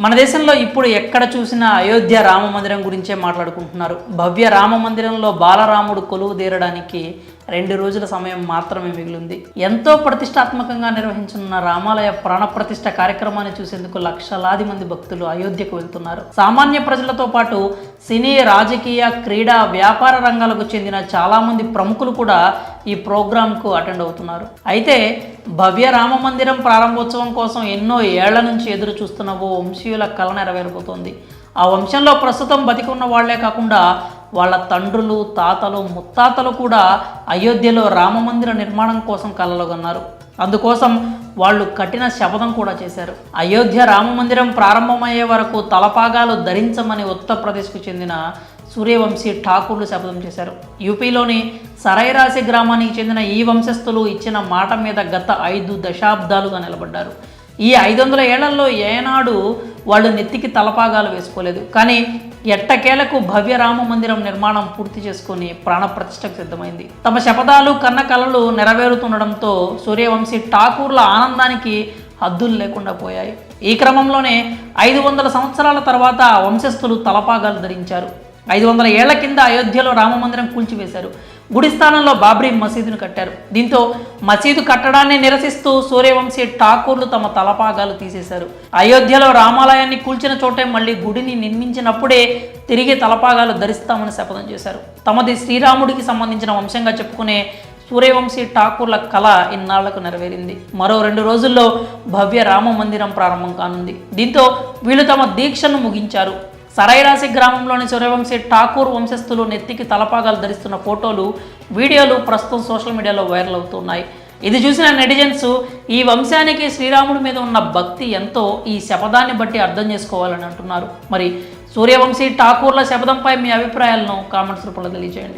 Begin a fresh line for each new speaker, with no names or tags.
మన దేశంలో ఇప్పుడు ఎక్కడ చూసినా అయోధ్య రామ మందిరం గురించే మాట్లాడుకుంటున్నారు. భవ్య రామ మందిరంలో బాలరాముడు కొలువు తీరడానికి 2 రోజుల సమయం మాత్రమే మిగిలింది. ఎంతో ప్రతిష్టాత్మకంగా నిర్వహించనున్న రామాలయ ప్రాణప్రతిష్ఠ కార్యక్రమాన్ని చూసేందుకు లక్షలాది మంది భక్తులు అయోధ్యకు వెళ్తున్నారు. సామాన్య ప్రజలతో పాటు సినీ, రాజకీయ, క్రీడా, వ్యాపార రంగాలకు చెందిన చాలా మంది ప్రముఖులు కూడా ఈ ప్రోగ్రాంకు అటెండ్ అవుతున్నారు. అయితే భవ్య రామ మందిరం ప్రారంభోత్సవం కోసం ఎన్నో ఏళ్ల నుంచి ఎదురు చూస్తున్న ఓ వంశీయుల కళ నెరవేరబోతోంది. ఆ వంశంలో ప్రస్తుతం బతికి ఉన్న వాళ్లే కాకుండా వాళ్ళ తండ్రులు, తాతలు, ముత్తాతలు కూడా అయోధ్యలో రామ మందిర నిర్మాణం కోసం కలలుగన్నారు. అందుకోసం వాళ్ళు కఠిన శపథం కూడా చేశారు. అయోధ్య రామ మందిరం ప్రారంభమయ్యే వరకు తలపాగాలు ధరించమని ఉత్తరప్రదేశ్కు చెందిన సూర్యవంశీ ఠాకూర్లు శపథం చేశారు. యూపీలోని సరైరాసి గ్రామానికి చెందిన ఈ వంశస్థులు ఇచ్చిన మాట మీద గత 5 దశాబ్దాలుగా నిలబడ్డారు. ఈ 500 ఏళ్లలో ఏనాడు వాళ్ళు నెత్తికి తలపాగాలు వేసుకోలేదు. కానీ ఎట్టకేలకు భవ్య రామ మందిరం నిర్మాణం పూర్తి చేసుకుని ప్రాణప్రతిష్ఠకు సిద్ధమైంది. తమ శపథాలు, కన్న కలలు నెరవేరుతుండడంతో సూర్యవంశీ ఠాకూర్ల ఆనందానికి హద్దులు లేకుండా పోయాయి. ఈ క్రమంలోనే 500 సంవత్సరాల తర్వాత వంశస్థులు తలపాగాలు ధరించారు. 500 ఏళ్ల కింద అయోధ్యలో రామ మందిరం కూల్చివేశారు. గుడి స్థానంలో బాబ్రీ మసీదును కట్టారు. దీంతో మసీదు కట్టడాన్ని నిరసిస్తూ సూర్యవంశీ ఠాకూర్లు తమ తలపాగాలు తీసేశారు. అయోధ్యలో రామాలయాన్ని కూల్చిన చోటే మళ్ళీ గుడిని నిర్మించినప్పుడే తిరిగి తలపాగాలు ధరిస్తామని శపథం చేశారు. తమది శ్రీరాముడికి సంబంధించిన వంశంగా చెప్పుకునే సూర్యవంశీ ఠాకూర్ల కళ ఇన్నాళ్లకు నెరవేరింది. మరో 2 రోజుల్లో భవ్య రామ మందిరం ప్రారంభం కానుంది. దీంతో వీళ్ళు తమ దీక్షను ముగించారు. సరైరాసి గ్రామంలోని సూర్యవంశీ ఠాకూర్ వంశస్థులు నెత్తికి తలపాగాలు ధరిస్తున్న ఫోటోలు, వీడియోలు ప్రస్తుతం సోషల్ మీడియాలో వైరల్ అవుతున్నాయి. ఇది చూసిన నెటిజన్స్ ఈ వంశానికి శ్రీరాముడి మీద ఉన్న భక్తి ఎంతో ఈ శపథాన్ని బట్టి అర్థం చేసుకోవాలని అంటున్నారు. మరి సూర్యవంశీ ఠాకూర్ల శపథంపై మీ అభిప్రాయాలను కామెంట్స్ రూపంలో తెలియజేయండి.